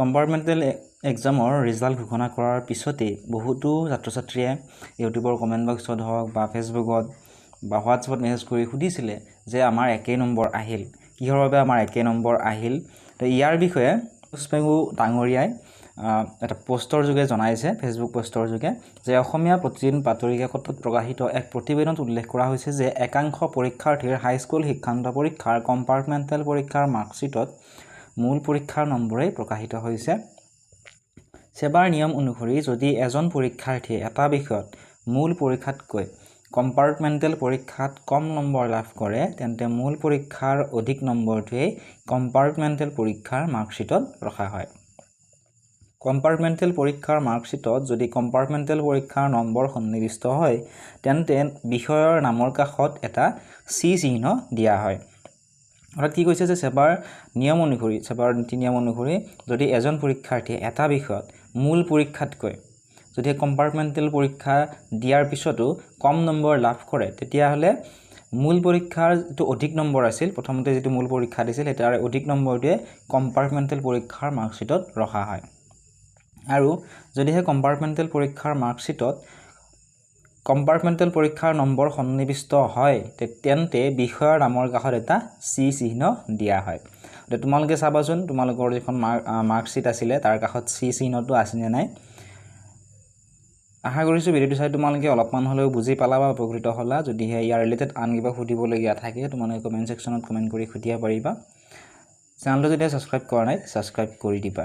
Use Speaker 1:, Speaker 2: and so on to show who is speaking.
Speaker 1: Compartmental এক্সামৰ result ঘোষণা কৰাৰ পিছতেই বহুতো ছাত্ৰ ছাত্ৰীয়ে ইউটিউবৰ কমেণ্ট বক্সত হওক বা ফেচবুকত বা হোৱাটছএপত মেছেজ কৰি সুধিছিলে যে আমাৰ একে নম্বৰ আহিল, কিহৰ বাবে আমাৰ একে নম্বৰ আহিল। তো ইয়াৰ বিষয়ে পুষ্পেন্দু ডাঙৰীয়াই এটা পোষ্টৰ যোগে জনাইছে, ফেচবুক পোষ্টৰ যোগে, যে অসমীয়া প্ৰতিদিন বাতৰি কাকতত প্ৰকাশিত এক প্ৰতিবেদনত উল্লেখ কৰা হৈছে যে একাংশ পৰীক্ষাৰ্থীৰ হাইস্কুল শিক্ষান্ত পৰীক্ষাৰ কম্পাৰ্টমেণ্টেল পৰীক্ষাৰ মাৰ্কশ্বিটত মূল পৰীক্ষাৰ নম্বৰেই প্ৰকাশিত হৈছে। সেবাৰ নিয়ম অনুসৰি যদি এজন পৰীক্ষাৰ্থীয়ে এটা বিষয়ত মূল পৰীক্ষাতকৈ কম্পাৰ্টমেণ্টেল পৰীক্ষাত কম নম্বৰ লাভ কৰে তেন্তে মূল পৰীক্ষাৰ অধিক নম্বৰটোৱেই কম্পাৰ্টমেণ্টেল পৰীক্ষাৰ মাৰ্কশ্বিটত ৰখা হয়। কম্পাৰ্টমেণ্টেল পৰীক্ষাৰ মাৰ্কশ্বিটত যদি কম্পাৰ্টমেণ্টেল পৰীক্ষাৰ নম্বৰ সন্নিৱিষ্ট হয় তেন্তে বিষয়ৰ নামৰ কাষত এটা চি চিহ্ন দিয়া হয়। অৰ্থাৎ কি কৈছে যে সেবাৰ নীতি নিয়ম অনুসৰি যদি এজন পৰীক্ষাৰ্থীয়ে এটা বিষয়ত মূল পৰীক্ষাতকৈ যদি কম্পাৰ্টমেণ্টেল পৰীক্ষা দিয়াৰ পিছতো কম নম্বৰ লাভ কৰে তেতিয়াহ'লে মূল পৰীক্ষাৰ যিটো অধিক নম্বৰ আছিল, প্ৰথমতে যিটো মূল পৰীক্ষা দিছিল তাৰ অধিক নম্বৰটোৱে কম্পাৰ্টমেণ্টেল পৰীক্ষাৰ মাৰ্কশ্বিটত ৰখা হয়। আৰু যদিহে কম্পাৰ্টমেণ্টেল পৰীক্ষাৰ মাৰ্কশ্বিটত কম্পাৰ্টমেণ্টেল পৰীক্ষাৰ নম্বৰ সন্নিৱিষ্ট হয় তেন্তে বিষয়ৰ নামৰ কাষত এটা চি চিহ্ন দিয়া হয়। তোমালোকে চাবাচোন তোমালোকৰ যিখন মাৰ্কশ্বিট আছিলে তাৰ কাষত চি চিহ্নটো আছেনে নাই। আশা কৰিছোঁ ভিডিঅ'টো চাই তোমালোকে অলপমান হ'লেও বুজি পালা বা উপকৃত হ'লা। যদিহে ইয়াৰ ৰিলেটেড আন কিবা সুধিবলগীয়া থাকে তোমালোকে কমেণ্ট ছেকশ্যনত কমেণ্ট কৰি সুধিব পাৰিবা। চেনেলটো যদি ছাবস্ক্ৰাইব কৰা নাই ছাবস্ক্ৰাইব কৰি দিবা।